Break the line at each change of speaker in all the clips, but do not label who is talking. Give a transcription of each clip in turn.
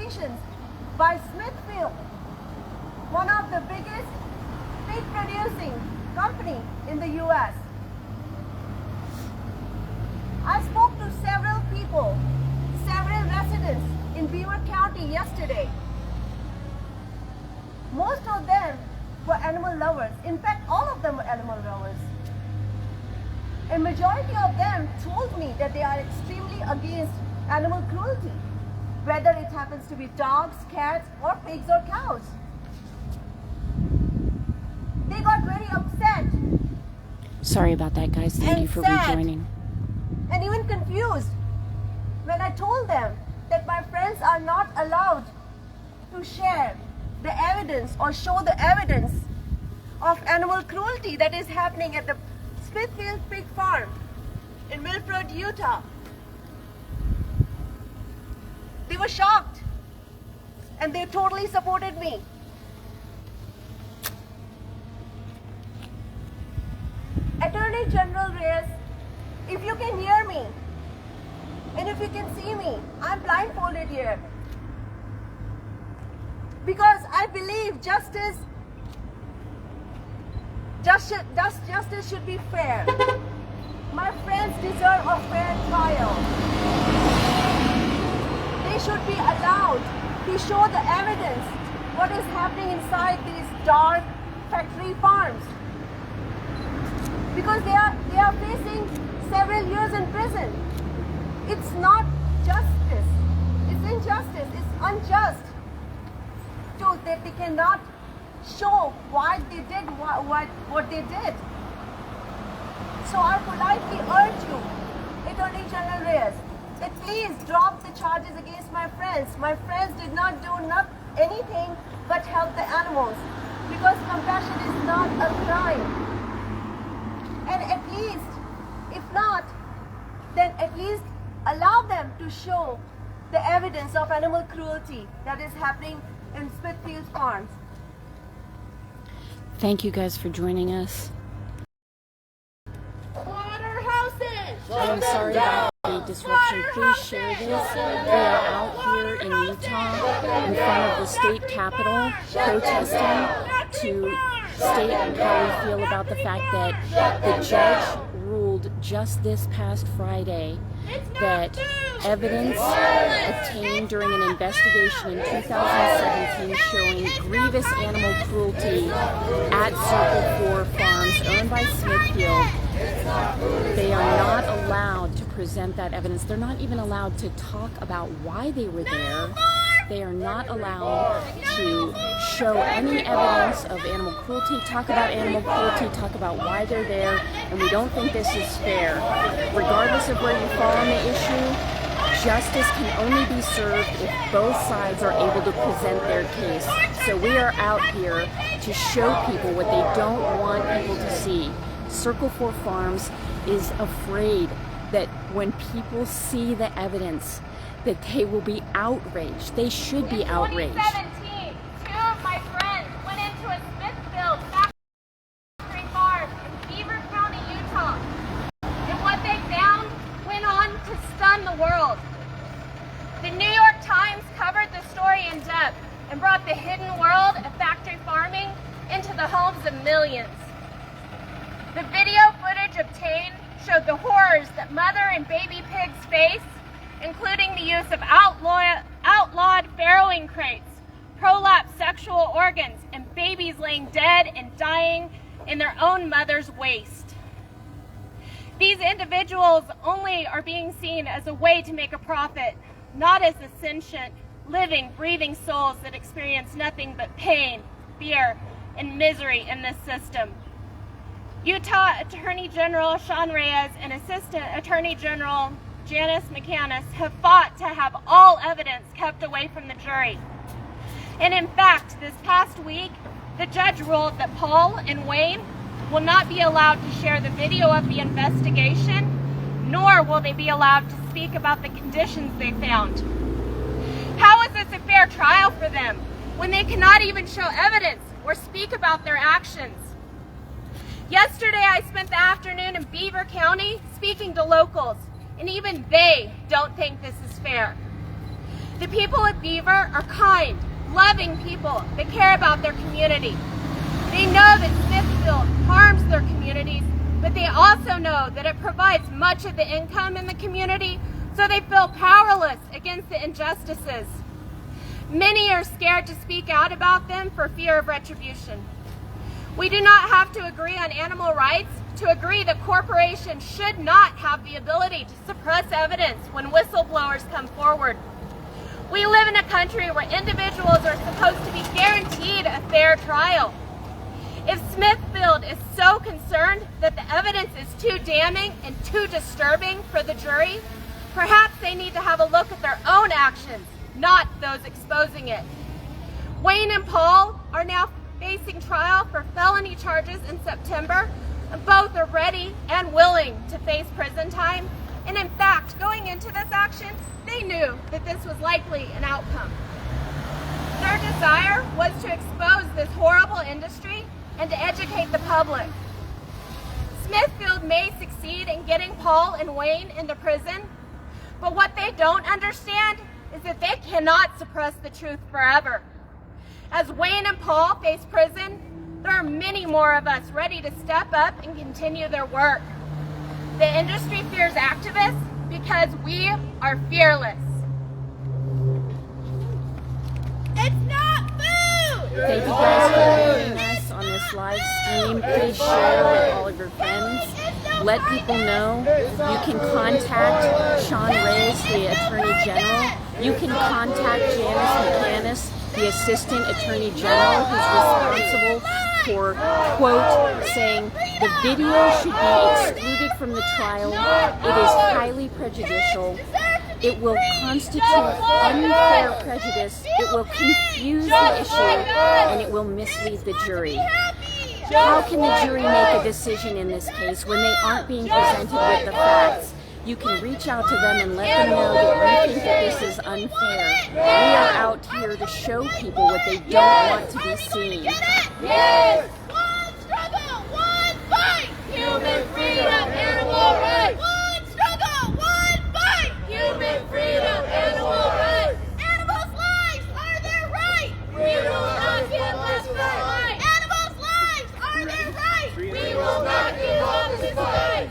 allegations by Smithfield, one of the biggest meat producing company in the US. I spoke to several people, several residents in Beaver County yesterday. Most of them were animal lovers. In fact, all of them were animal lovers. A majority of them told me that they are extremely against animal cruelty, whether it happens to be dogs, cats, or pigs or cows. They got very upset.
Sorry about that, guys. Thank you for rejoining.
And even confused when I told them that my friends are not allowed to share the evidence or show the evidence of animal cruelty that is happening at the Smithfield Pig Farm in Milford, Utah. They were shocked and they totally supported me. Attorney General Reyes, if you can hear me and if you can see me, I'm blindfolded here. Because I believe justice should be fair. My friends deserve a fair trial. They should be allowed to show the evidence what is happening inside these dark factory farms. Because they are facing several years in prison. It's not justice. It's injustice. It's unjust. That they cannot show why they did what they did. So I politely urge you, Attorney General Reyes, that please drop the charges against my friends. My friends did not do anything but help the animals, because compassion is not a crime. And at least, if not, then at least allow them to show the evidence of animal cruelty that is happening in Smithfield Farms.
Thank you guys for joining us. I'm sorry about the disruption. Please share this. We are out here in Utah in front of the state capitol protesting to state how we feel about the fact that the judge ruled just this past Friday that evidence obtained during an investigation in 2017 showing grievous animal cruelty at Circle 4 Farms owned by Smithfield, they are not allowed to present that evidence. They're not even allowed to talk about why they were there. They are not allowed to show any evidence of animal cruelty, talk about animal cruelty, talk about why they're there, and we don't think this is fair. Regardless of where you fall on the issue, justice can only be served if both sides are able to present their case. So we are out here to show people what they don't want people to see. Circle 4 Farms is afraid that when people see the evidence, that they will be outraged. They should be outraged.
In 2017, two of my friends went into a Smithfield factory farm in Beaver County, Utah. And what they found went on to stun the world. The New York Times covered the story in depth and brought the hidden world of factory farming into the homes of millions. The video footage obtained showed the horrors that mother and baby pigs face, including the use of outlawed farrowing crates, prolapsed sexual organs, and babies laying dead and dying in their own mother's waste. These individuals only are being seen as a way to make a profit, not as the sentient, living, breathing souls that experience nothing but pain, fear, and misery in this system. Utah Attorney General Sean Reyes and Assistant Attorney General Janice McCannis have fought to have all evidence kept away from the jury. And in fact, this past week, the judge ruled that Paul and Wayne will not be allowed to share the video of the investigation, nor will they be allowed to speak about the conditions they found. How is this a fair trial for them when they cannot even show evidence or speak about their actions? Yesterday, I spent the afternoon in Beaver County speaking to locals, and even they don't think this is fair. The people of Beaver are kind, loving people that care about their community. They know that Smithfield harms their communities, but they also know that it provides much of the income in the community, so they feel powerless against the injustices. Many are scared to speak out about them for fear of retribution. We do not have to agree on animal rights to agree that corporations should not have the ability to suppress evidence when whistleblowers come forward. We live in a country where individuals are supposed to be guaranteed a fair trial. If Smithfield is so concerned that the evidence is too damning and too disturbing for the jury, perhaps they need to have a look at their own actions, not those exposing it. Wayne and Paul are now facing trial for felony charges in September, and both are ready and willing to face prison time. And in fact, going into this action, they knew that this was likely an outcome. Their desire was to expose this horrible industry and to educate the public. Smithfield may succeed in getting Paul and Wayne into prison, but what they don't understand is that they cannot suppress the truth forever. As Wayne and Paul face prison, there are many more of us ready to step up and continue their work. The industry fears activists because we are fearless. It's not food!
Thank you guys for joining us on this live stream. Please share with all of your friends. Let people know. You can contact Sean Reyes, the Attorney General. You can contact Janice McManus, the Assistant Attorney General, who's responsible for, quote, saying the video should be excluded from the trial. It is highly prejudicial. It will constitute unfair prejudice. It will confuse the issue, and it will mislead the jury. How can the jury make a decision in this case when they aren't being presented with the facts? You can reach out to them and let them know that you think that this is unfair. We are out here to show people what they don't want to be seen.
Yes! One struggle, one fight! Human freedom, animal rights! One struggle, one fight! Human freedom, animal rights! Animals' lives are their right! We will not give this fight! Animals' lives are their right! We will not give up this fight!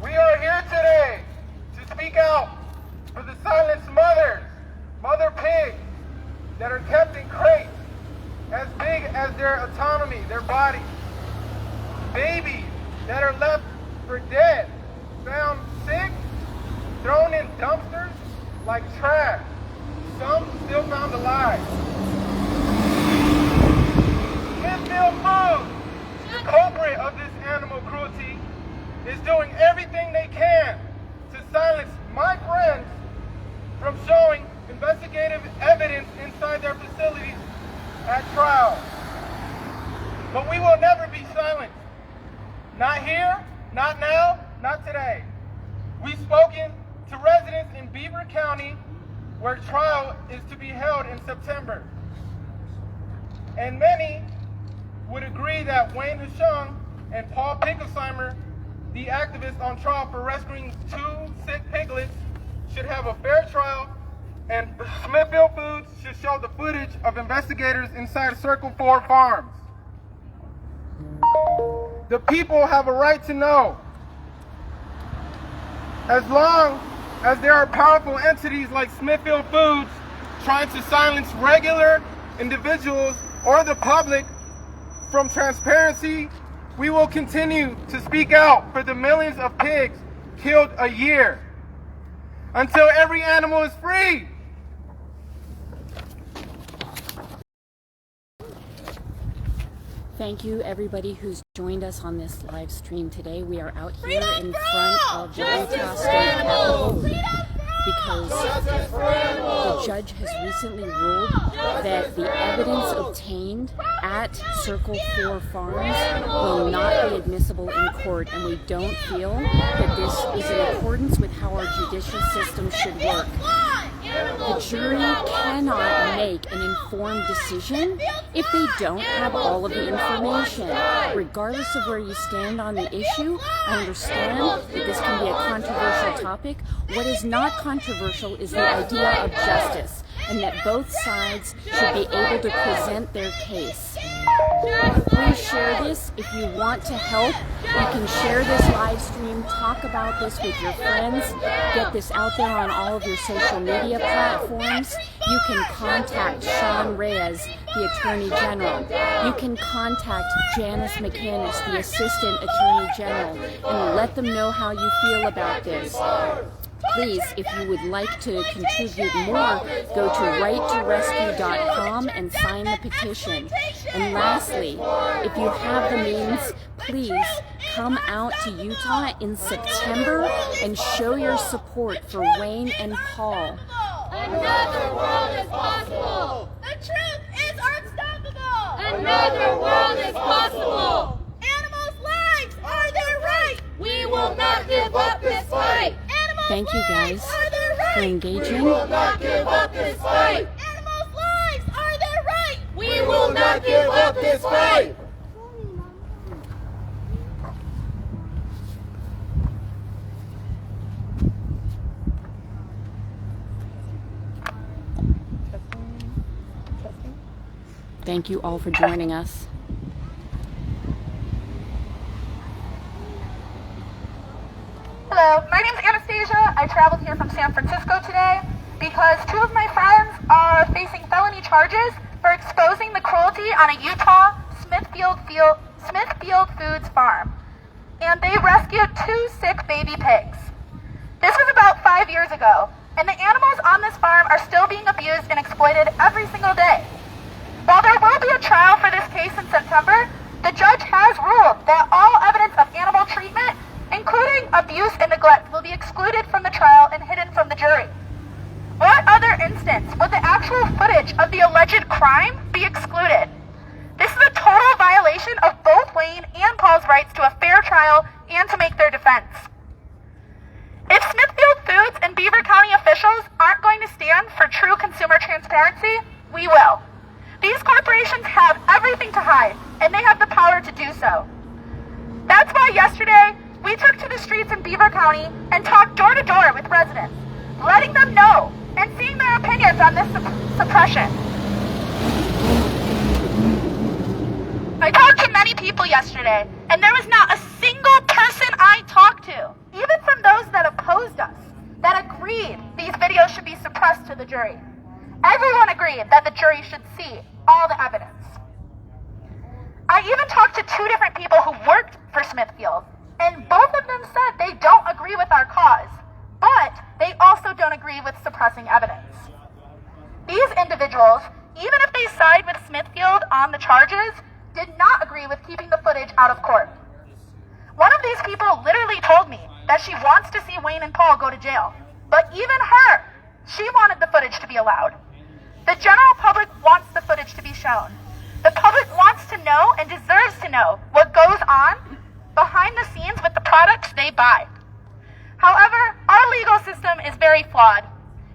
We are here today to speak out for the silenced mothers, mother pigs, that are kept in crates as big as their autonomy, their bodies. Babies that are left for dead, found sick, thrown in dumpsters like trash. Some still found alive. Smithfield Foods, the culprit of this animal cruelty, is doing everything they can to silence my friends from showing investigative evidence inside their facilities at trial. But we will never be silenced. Not here, not now, not today. We've spoken to residents in Beaver County where trial is to be held in September. And many would agree that Wayne Hashung and Paul Pinkelsheimer, the activists on trial for rescuing 2 sick piglets, should have a fair trial, and Smithfield Foods should show the footage of investigators inside Circle 4 farms. The people have a right to know. As long as there are powerful entities like Smithfield Foods trying to silence regular individuals or the public from transparency, we will continue to speak out for the millions of pigs killed a year until every animal is free.
Thank you, everybody who's joined us on this live stream today. We are out here in front of the Utah State Capitol because the judge has recently ruled that the evidence obtained at Circle 4 Farms will not be admissible in court, and we don't feel that this is in accordance with how our judicial system should work. The jury cannot make an informed decision if they don't have all of the information. Regardless of where you stand on the issue, I understand that this can be a controversial topic. What is not controversial is the idea of justice, and that both sides should be able to present their case. Please share this. If you want to help, you can share this live stream, talk about this with your friends, get this out there on all of your social media platforms. You can contact Sean Reyes, the Attorney General. You can contact Janice McCannis, the Assistant Attorney General, and let them know how you feel about this. Please, if you would like to contribute more, go to righttorescue.com and sign the petition. And lastly, if you have the means, please come out to Utah in September and show your support for Wayne and Paul.
Another world is possible. The truth is unstoppable. Another world is possible. Animals' lives are their right. We will not give up this fight.
Thank you guys for engaging.
We will not give up this fight. Animals' lives are their right. We will not give up this fight.
Thank you all for joining us.
Hello, my name is Anastasia. I traveled here from San Francisco today because two of my friends are facing felony charges for exposing the cruelty on a Utah Smithfield Foods farm. And they rescued 2 sick baby pigs. This was about 5 years ago, and the animals on this farm are still being abused and exploited every single day. While there will be a trial for this case in September, the judge has ruled that all evidence of animal treatment, including abuse and neglect, will be excluded from the trial and hidden from the jury. What other instance would the actual footage of the alleged crime be excluded? This is a total violation of both Wayne and Paul's rights to a fair trial and to make their defense. If Smithfield Foods and Beaver County officials aren't going to stand for true consumer transparency, we will. These corporations have everything to hide, and they have the power to do so. That's why yesterday, we took to the streets in Beaver County and talked door to door with residents, letting them know and seeing their opinions on this suppression. I talked to many people yesterday, and there was not a single person I talked to, even from those that opposed us, that agreed these videos should be suppressed to the jury. Everyone agreed that the jury should see all the evidence. I even talked to 2 different people who worked for Smithfield, and both of them said they don't agree with our cause, but they also don't agree with suppressing evidence. These individuals, even if they side with Smithfield on the charges, did not agree with keeping the footage out of court. One of these people literally told me that she wants to see Wayne and Paul go to jail, but even her, she wanted the footage to be allowed. The general public wants the footage to be shown. The public wants to know and deserves to know what goes on behind the scenes with the products they buy. However, our legal system is very flawed.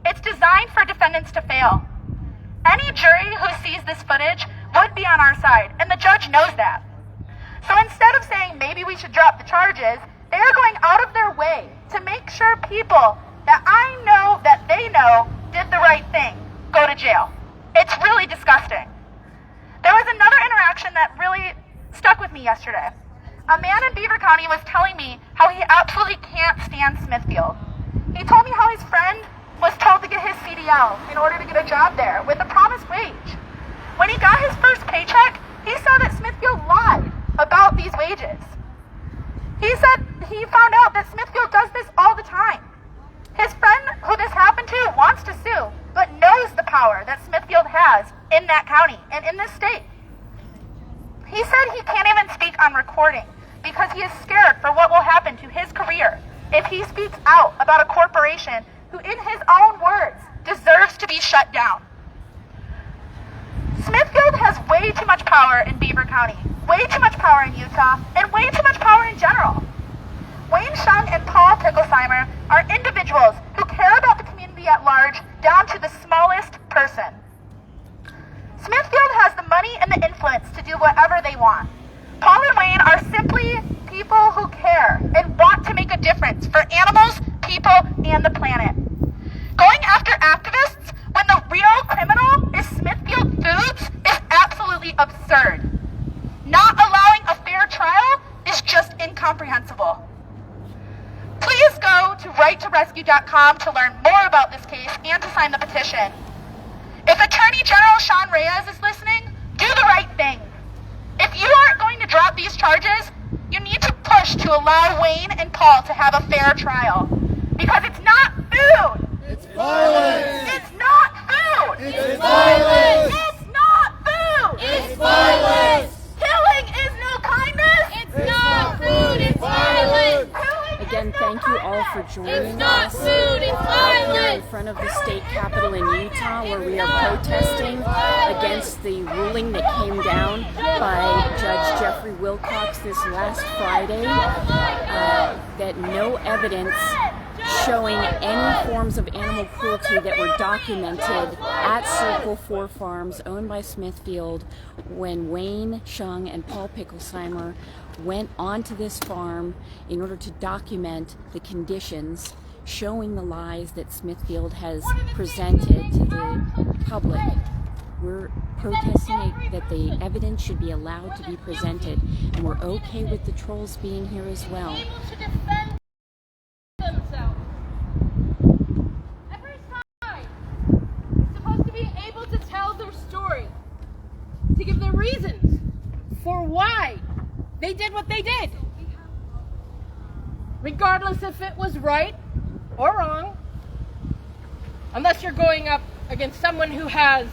It's designed for defendants to fail. Any jury who sees this footage would be on our side, and the judge knows that. So instead of saying maybe we should drop the charges, they are going out of their way to make sure people that I know that they know did the right thing go to jail. It's really disgusting. There was another interaction that really stuck with me yesterday. A man in Beaver County was telling me how he absolutely can't stand Smithfield. He told me how his friend was told to get his CDL in order to get a job there with a promised wage. When he got his first paycheck, he saw that Smithfield lied about these wages. He said he found out that Smithfield does this all the time. His friend who this happened to wants to sue, but knows the power that Smithfield has in that county and in this state. He said he can't even speak on recording because he is scared for what will happen to his career if he speaks out about a corporation who, in his own words, deserves to be shut down. Smithfield has way too much power in Beaver County, way too much power in Utah, and way too much power in general. Wayne Shung and Paul Picklesheimer are individuals who care about the community at large down to the smallest person. Smithfield has the money and the influence to do whatever they want. Paul and Wayne are simply people who care and want to make a difference for animals, people, and the planet. Going after activists when the real criminal is Smithfield Foods is absolutely absurd. Not allowing a fair trial is just incomprehensible. Please go to righttorescue.com to learn more about this case and to sign the petition. If Attorney General Sean Reyes is listening, do the right thing. If you aren't going to drop these charges, you need to push to allow Wayne and Paul to have a fair trial. Because it's not food.
It's violence.
It's not food.
It's violence.
It's not food.
It's violence.
Killing is no kindness.
It's not food, it's violence.
Again, thank you all for joining
It's not
us
food, it's
out here in
violence.
front of the state capitol in Utah, where we are protesting against the ruling that came down by Judge Jeffrey Wilcox this last Friday, that no evidence showing any forms of animal cruelty that were documented at Circle 4 Farms owned by Smithfield when Wayne Shung and Paul Picklesheimer went onto this farm in order to document the conditions, showing the lies that Smithfield has presented to the public. We're protesting that the evidence should be allowed to be presented, and we're okay with the trolls being here as well.
Able to defend themselves. Every side is supposed to be able to tell their story, to give their reasons for why they did what they did, regardless if it was right or wrong, unless you're going up against someone who has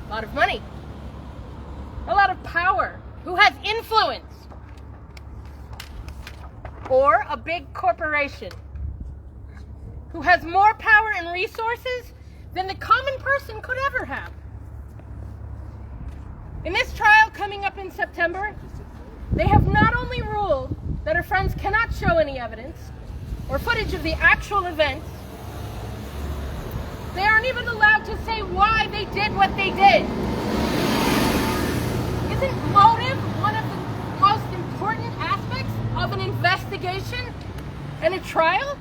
a lot of money, a lot of power, who has influence, or a big corporation who has more power and resources than the common person could ever have. In this trial coming up in September, they have not only ruled that our friends cannot show any evidence or footage of the actual events, they aren't even allowed to say why they did what they did. Isn't motive one of the most important aspects of an investigation and a trial?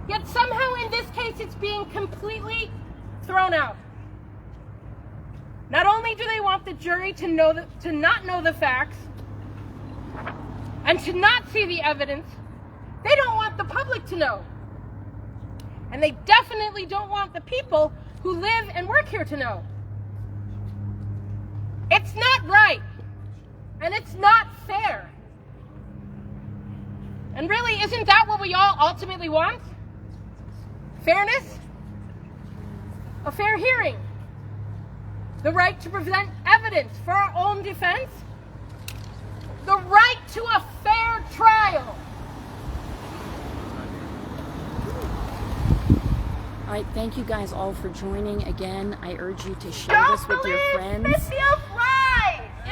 Yet somehow in this case it's being completely thrown out. Not only do they want the jury to not know the facts and to not see the evidence, they don't want the public to know. And they definitely don't want the people who live and work here to know. It's not right, and it's not fair. And really, isn't that what we all ultimately want? Fairness? A fair hearing? The right to present evidence for our own defense? The right to a fair trial?
All right, thank you guys all for joining. Again, I urge you to share this with your friends.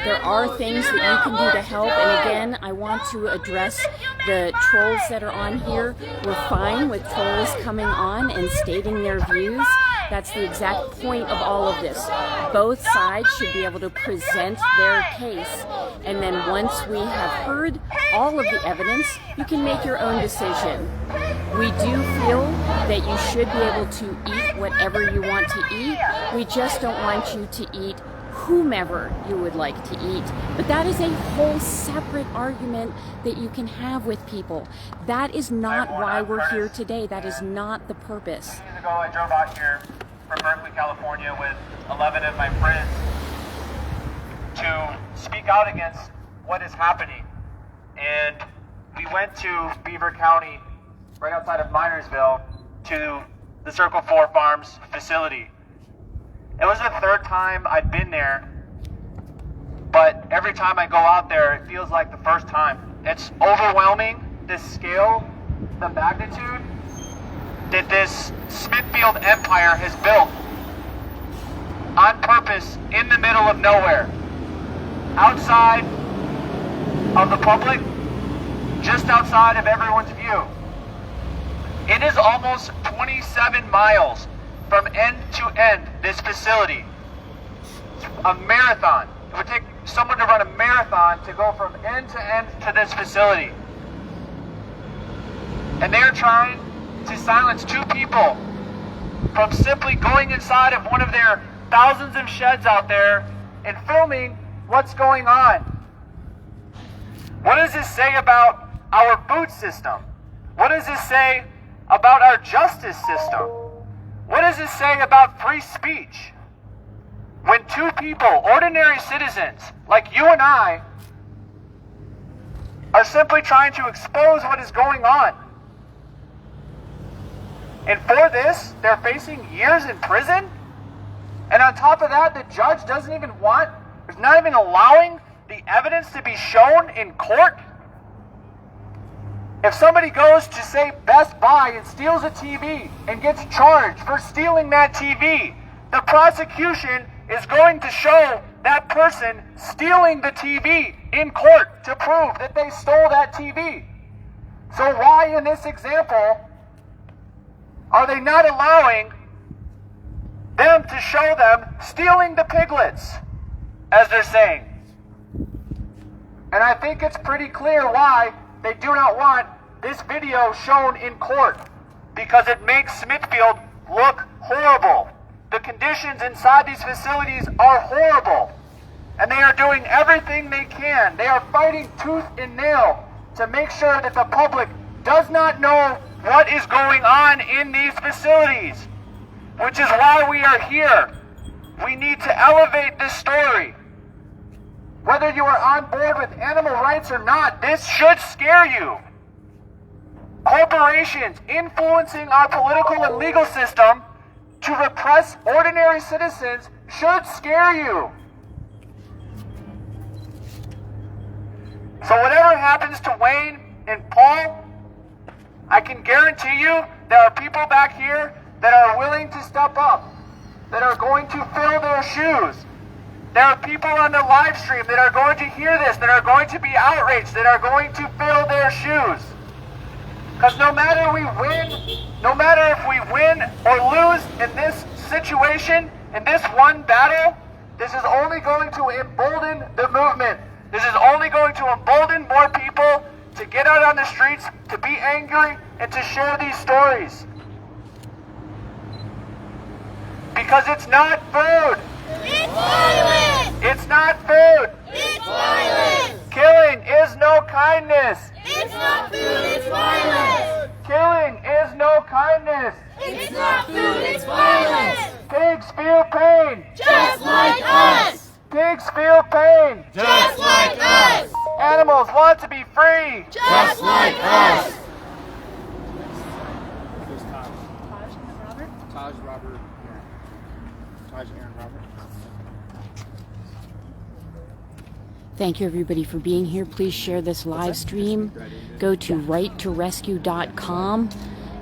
There are things that you can do to help, and again, I want to address the trolls that are on here. We're fine with trolls coming on and stating their views. That's the exact point of all of this. Both sides should be able to present their case, and then once we have heard all of the evidence, you can make your own decision. We do feel that you should be able to eat whatever you want to eat. We just don't want you to eat whomever you would like to eat. But that is a whole separate argument that you can have with people. That is not why we're here today. That is not the purpose.
2 years ago, I drove out here from Berkeley, California with 11 of my friends to speak out against what is happening. And we went to Beaver County, right outside of Minersville, to the Circle 4 Farms facility. It was the third time I'd been there, but every time I go out there, it feels like the first time. It's overwhelming, this scale, the magnitude that this Smithfield empire has built on purpose in the middle of nowhere, outside of the public, just outside of everyone's view. It is almost 27 miles from end to end, this facility. A marathon. It would take someone to run a marathon to go from end to end to this facility. And they're trying to silence 2 people from simply going inside of one of their thousands of sheds out there and filming what's going on. What does this say about our food system? What does this say about our justice system? What does this say about free speech? When 2 people, ordinary citizens like you and I, are simply trying to expose what is going on. And for this, they're facing years in prison? And on top of that, the judge doesn't even want, is not even allowing the evidence to be shown in court? If somebody goes to, say, Best Buy and steals a TV and gets charged for stealing that TV, the prosecution is going to show that person stealing the TV in court to prove that they stole that TV. So why in this example are they not allowing them to show them stealing the piglets, as they're saying? And I think it's pretty clear why they do not want this video shown in court, because it makes Smithfield look horrible. The conditions inside these facilities are horrible, and they are doing everything they can. They are fighting tooth and nail to make sure that the public does not know what is going on in these facilities, which is why we are here. We need to elevate this story. Whether you are on board with animal rights or not, this should scare you. Corporations influencing our political and legal system to repress ordinary citizens should scare you. So whatever happens to Wayne and Paul, I can guarantee you there are people back here that are willing to step up, that are going to fill their shoes. There are people on the live stream that are going to hear this, that are going to be outraged, that are going to fill their shoes. Because no matter if we win or lose in this situation, in this one battle, this is only going to embolden the movement. This is only going to embolden more people to get out on the streets, to be angry, and to share these stories. Because it's not food.
It's violence!
It's not food.
It's violence!
Killing is no kindness.
It's not food, it's violence!
Killing is no kindness.
It's not food, it's violence!
Pigs feel pain.
Just like us!
Pigs feel pain.
Just like us!
Animals want to be free.
Just like us!
Thank you everybody for being here. Please share this live stream. Go to righttorescue.com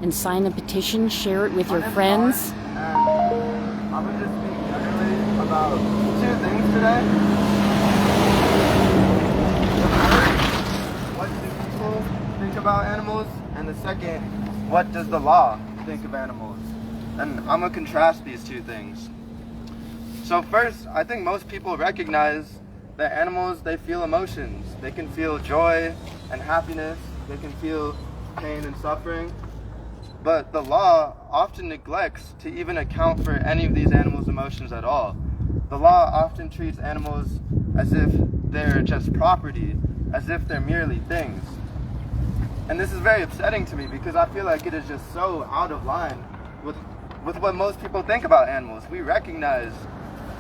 and sign the petition. Share it with your friends.
I'm going to just speak generally about 2 things today. The first, what do people think about animals? And the second, what does the law think of animals? And I'm going to contrast these 2 things. So first, I think most people recognize that animals, they feel emotions. They can feel joy and happiness. They can feel pain and suffering. But the law often neglects to even account for any of these animals' emotions at all. The law often treats animals as if they're just property, as if they're merely things. And this is very upsetting to me because I feel like it is just so out of line with what most people think about animals. We recognize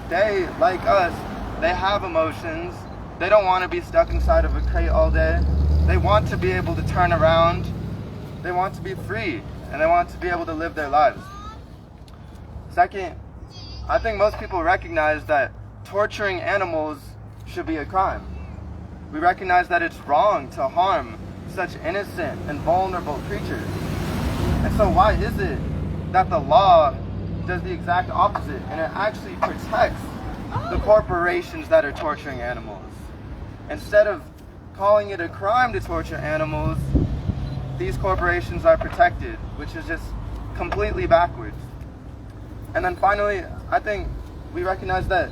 they, like us, they have emotions. They don't want to be stuck inside of a crate all day. They want to be able to turn around. They want to be free, and they want to be able to live their lives. Second, I think most people recognize that torturing animals should be a crime. We recognize that it's wrong to harm such innocent and vulnerable creatures. And so why is it that the law does the exact opposite, and it actually protects the corporations that are torturing animals? Instead of calling it a crime to torture animals, these corporations are protected, which is just completely backwards. And then finally, I think we recognize that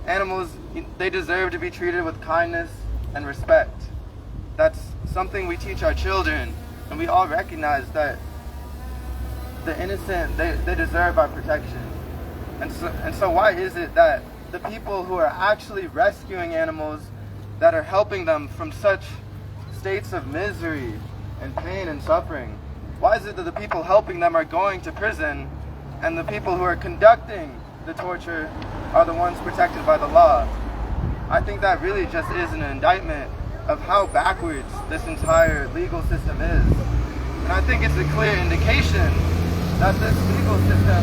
animals, they deserve to be treated with kindness and respect. That's something we teach our children, and we all recognize that the innocent, they deserve our protection. And so why is it that the people who are actually rescuing animals, that are helping them from such states of misery and pain and suffering, why is it that the people helping them are going to prison, and the people who are conducting the torture are the ones protected by the law? I think that really just is an indictment of how backwards this entire legal system is. And I think it's a clear indication that this legal system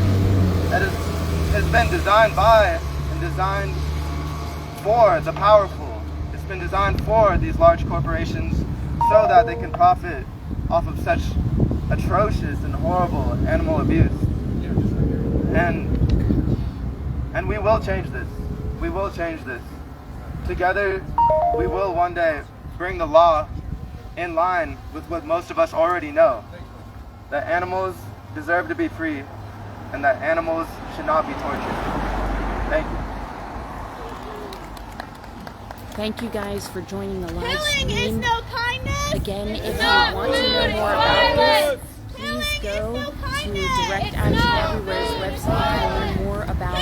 that has been designed by and designed for the powerful. It's been designed for these large corporations so that they can profit off of such atrocious and horrible animal abuse. And we will change this. We will change this. Together, we will one day bring the law in line with what most of us already know. That animals deserve to be free, and that animals should not be tortured. Thank you.
Thank you guys for joining the live
Killing is
stream.
no kindness.
Again, if you want to know more about this, please go to Direct Action Everywhere's website and learn more about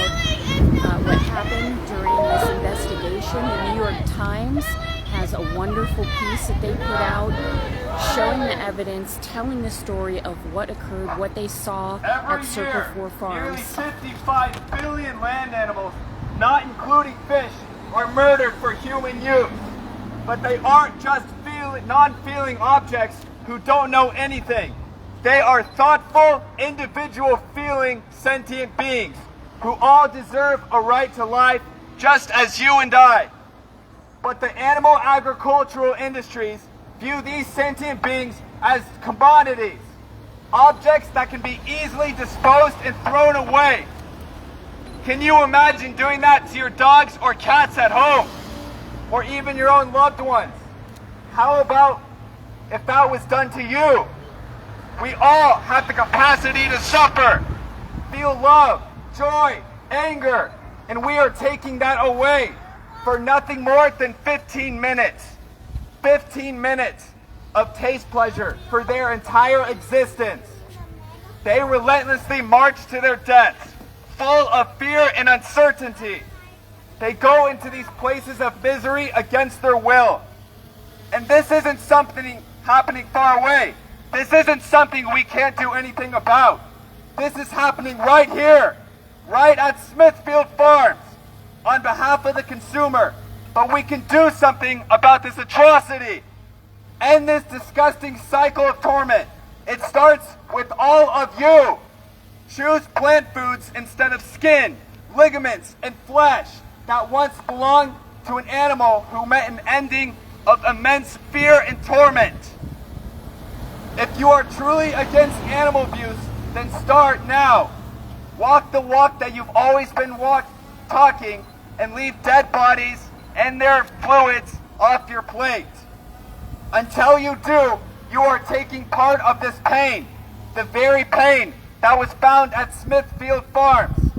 what happened during this investigation. The New York Times has a wonderful piece that they put out showing the evidence, telling the story of what occurred, what they saw at Circle 4 Farms.
Nearly 55 billion land animals, not including fish, are murdered for human use. But they aren't just non-feeling objects who don't know anything. They are thoughtful, individual feeling, sentient beings who all deserve a right to life just as you and I. But the animal agricultural industries view these sentient beings as commodities, objects that can be easily disposed and thrown away. Can you imagine doing that to your dogs or cats at home, or even your own loved ones? How about if that was done to you? We all have the capacity to suffer, feel love, joy, anger, and we are taking that away for nothing more than 15 minutes. 15 minutes of taste pleasure for their entire existence. They relentlessly march to their deaths, full of fear and uncertainty. They go into these places of misery against their will. And this isn't something happening far away. This isn't something we can't do anything about. This is happening right here, right at Smithfield Farms, on behalf of the consumer. But we can do something about this atrocity. End this disgusting cycle of torment. It starts with all of you. Choose plant foods instead of skin, ligaments, and flesh that once belonged to an animal who met an ending of immense fear and torment. If you are truly against animal abuse, then start now. Walk the walk that you've always been talking, and leave dead bodies and their fluids off your plate. Until you do, you are taking part of this pain, the very pain that was found at Smithfield Farms.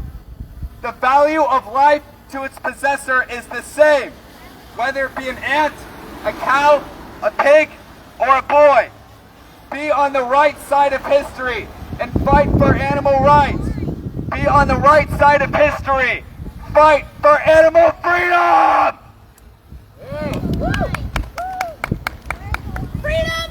The value of life to its possessor is the same, whether it be an ant, a cow, a pig, or a boy. Be on the right side of history and fight for animal rights. Be on the right side of history. Fight for animal freedom!
Freedom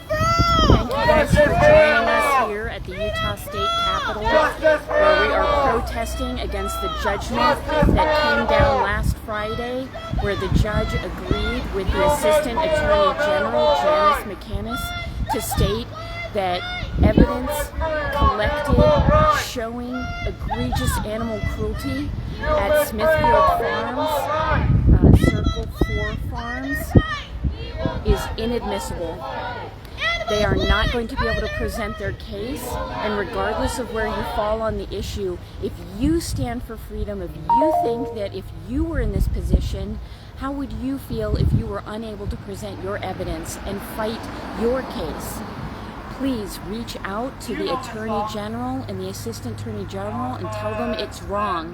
Thank you guys for joining us here at the Utah State Capitol, where we are protesting against the judgment that came down last Friday, where the judge agreed with the Assistant Attorney General, Janice McCannis, to state that evidence collected showing egregious animal cruelty at Smithfield Farms, Circle 4 Farms, is inadmissible. They are not going to be able to present their case, and regardless of where you fall on the issue, if you stand for freedom, if you think that if you were in this position, how would you feel if you were unable to present your evidence and fight your case? please reach out to the Attorney General and the Assistant Attorney General and tell them it's wrong.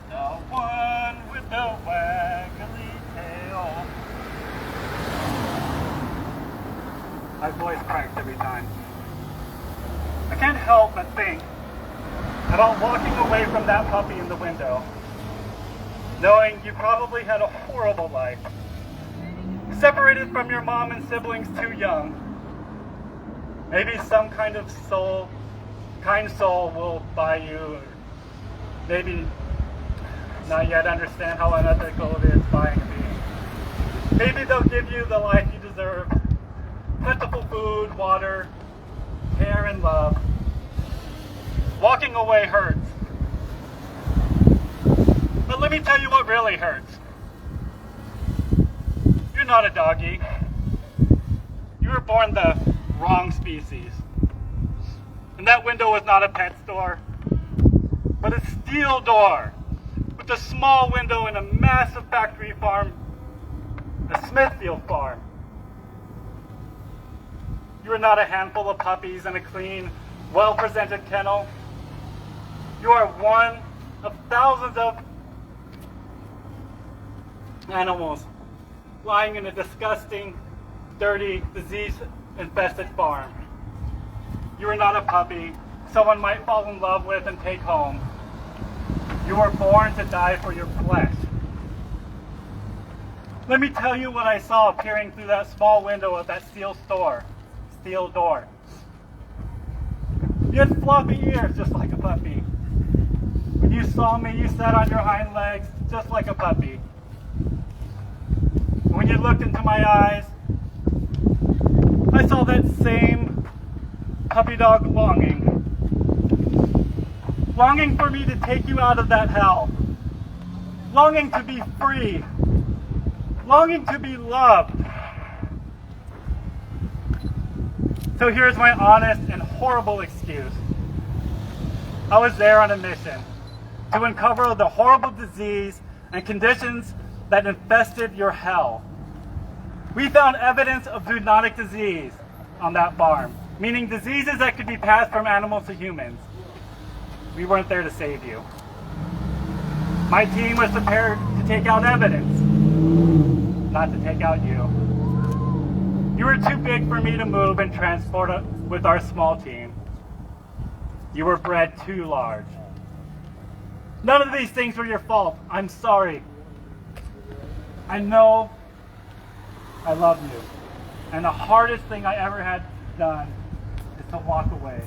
The one with the waggly tail. My voice cracks every time. I can't help but think about walking away from that puppy in the window, knowing you probably had a horrible life, separated from your mom and siblings too young. Maybe some kind soul will buy you, or maybe not yet understand how unethical it is buying a being. Maybe they'll give you the life you deserve, plentiful food, water, care, and love. Walking away hurts. But let me tell you what really hurts. You're not a doggy. You were born the wrong species. And that window was not a pet store, but a steel door with a small window in a massive factory farm, a Smithfield farm. You are not a handful of puppies in a clean, well-presented kennel. You are one of thousands of animals lying in a disgusting, dirty, disease-infested farm. You are not a puppy someone might fall in love with and take home. You were born to die for your flesh. Let me tell you what I saw peering through that small window of that steel door. You had floppy ears just like a puppy. When you saw me, you sat on your hind legs just like a puppy. When you looked into my eyes, I saw that same puppy dog longing. Longing for me to take you out of that hell. Longing to be free. Longing to be loved. So here's my honest and horrible excuse. I was there on a mission to uncover the horrible disease and conditions that infested your hell. We found evidence of zoonotic disease on that farm, meaning diseases that could be passed from animals to humans. We weren't there to save you. My team was prepared to take out evidence, not to take out you. You were too big for me to move and transport with our small team. You were bred too large. None of these things were your fault. I'm sorry. I know I love you. And the hardest thing I ever had done is to walk away.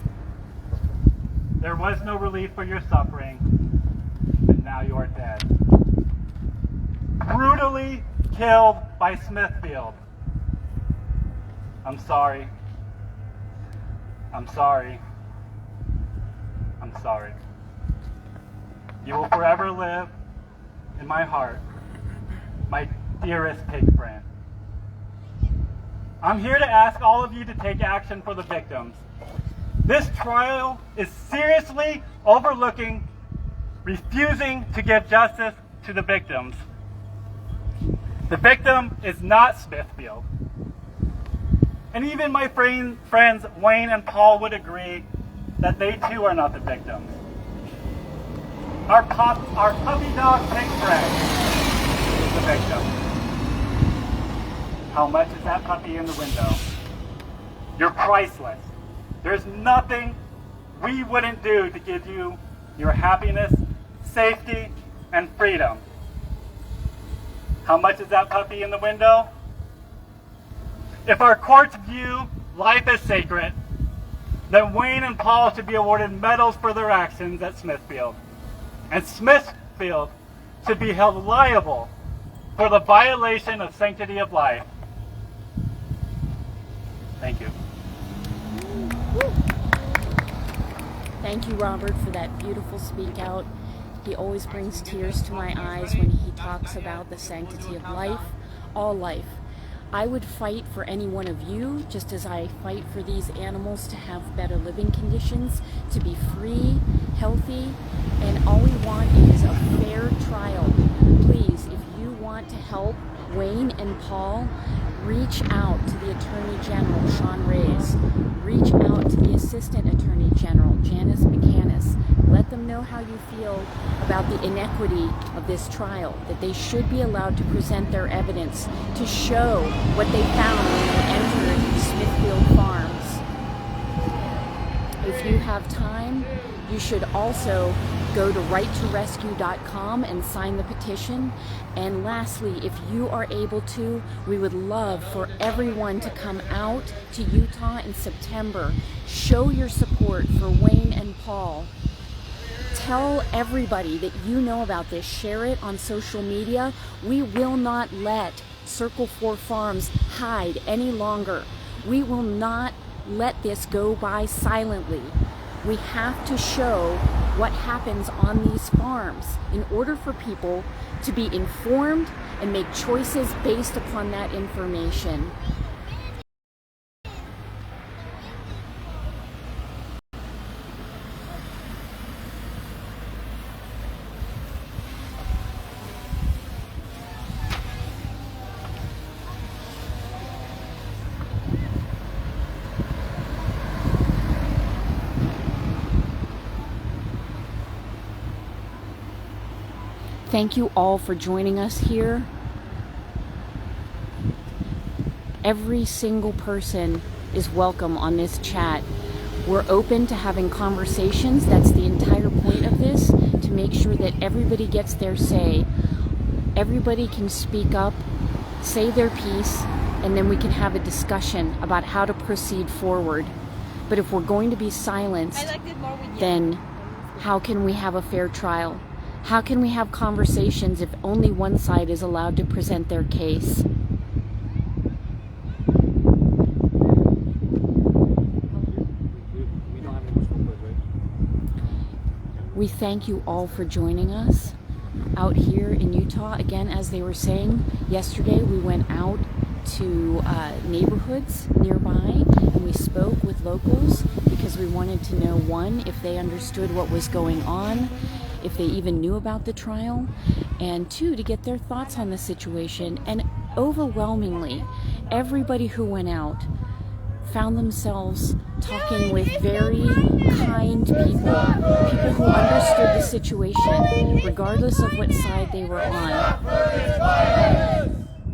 There was no relief for your suffering, and now you are dead. Brutally killed by Smithfield. I'm sorry. I'm sorry. I'm sorry. You will forever live in my heart, my dearest pig friend. I'm here to ask all of you to take action for the victims. This trial is seriously overlooking, refusing to give justice to the victims. The victim is not Smithfield. And even my friends Wayne and Paul would agree that they too are not the victims. Our puppy dog pig friend is the victim. How much is that puppy in the window? You're priceless. There's nothing we wouldn't do to give you your happiness, safety, and freedom. How much is that puppy in the window? If our courts view life as sacred, then Wayne and Paul should be awarded medals for their actions at Smithfield. And Smithfield should be held liable for the violation of sanctity of life. Thank you.
Thank you, Robert, for that beautiful speak out. He always brings tears to my eyes when he talks about the sanctity of life, all life. I would fight for any one of you, just as I fight for these animals to have better living conditions, to be free, healthy, and all we want is a fair trial. Please, if you want to help Wayne and Paul, reach out to the Attorney General, Sean Reyes. Reach out to the Assistant Attorney General, Janice McCannis. Let them know how you feel about the inequity of this trial, that they should be allowed to present their evidence to show what they found when they entered Smithfield Farms. If you have time, you should also go to righttorescue.com and sign the petition. And lastly, if you are able to, we would love for everyone to come out to Utah in September. Show your support for Wayne and Paul. Tell everybody that you know about this. Share it on social media. We will not let Circle 4 Farms hide any longer. We will not let this go by silently. We have to show what happens on these farms in order for people to be informed and make choices based upon that information. Thank you all for joining us here. Every single person is welcome on this chat. We're open to having conversations. That's the entire point of this, to make sure that everybody gets their say. Everybody can speak up, say their piece, and then we can have a discussion about how to proceed forward. But if we're going to be silenced, then how can we have a fair trial? How can we have conversations if only one side is allowed to present their case? We thank you all for joining us out here in Utah. Again, as they were saying, yesterday we went out to neighborhoods nearby and we spoke with locals because we wanted to know, one, if they understood what was going on, if they even knew about the trial, and two, to get their thoughts on the situation. And overwhelmingly, everybody who went out found themselves talking with very kind people who understood the situation, regardless of what side they were on.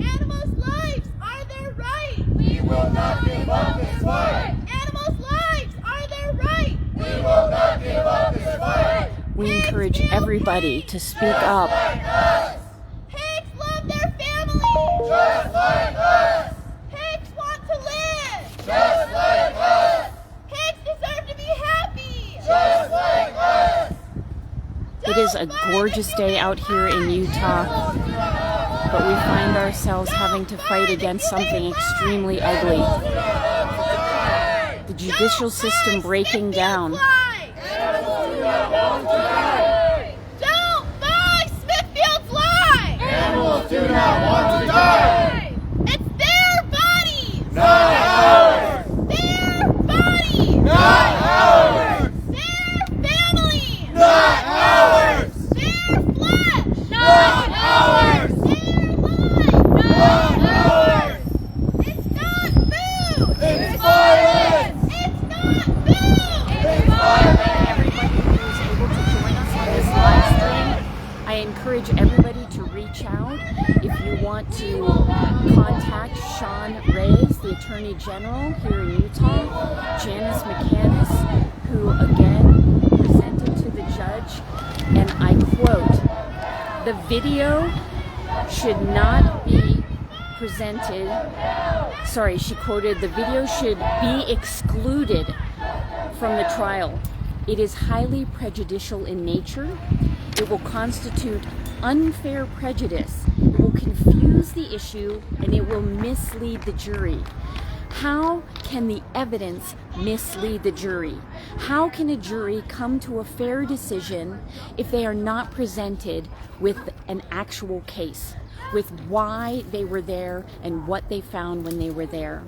Animals' lives are their right.
We will not give up this fight.
Animals' lives are their right.
We will not give up this fight.
We encourage everybody to speak up.
Pigs love their families.
Just like us.
Pigs want to live.
Just like us.
Pigs deserve to be happy.
Just like us.
It is a gorgeous day out here in Utah, but we find ourselves having to fight against something extremely ugly. The judicial system breaking down.
Don't buy Smithfield's lie!
Animals do not want to die!
It's their bodies!
Not ours!
Their bodies!
Not ours!
Their families!
Not ours!
Their flesh!
Not ours!
Their lives!
Not ours!
It's not food!
It's violence!
It's not food!
It's violence!
I encourage everybody to reach out if you want to contact Sean Reyes, the Attorney General here in Utah, Janice McCannis, who again presented to the judge, and I quote, "The video should not be presented," sorry, she quoted, "the video should be excluded from the trial. It is highly prejudicial in nature. It will constitute unfair prejudice. It will confuse the issue and it will mislead the jury." How can the evidence mislead the jury? How can a jury come to a fair decision if they are not presented with an actual case, with why they were there and what they found when they were there?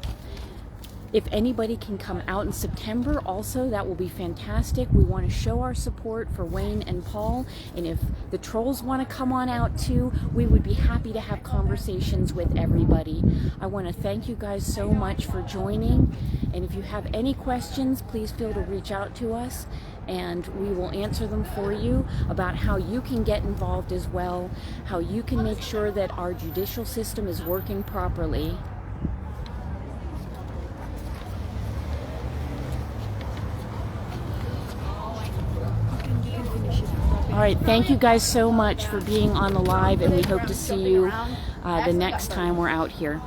If anybody can come out in September also, that will be fantastic. We want to show our support for Wayne and Paul, and if the trolls want to come on out too, we would be happy to have conversations with everybody. I want to thank you guys so much for joining, and if you have any questions, please feel to reach out to us, and we will answer them for you about how you can get involved as well, how you can make sure that our judicial system is working properly. All right, thank you guys so much for being on the live, and we hope to see you the next time we're out here.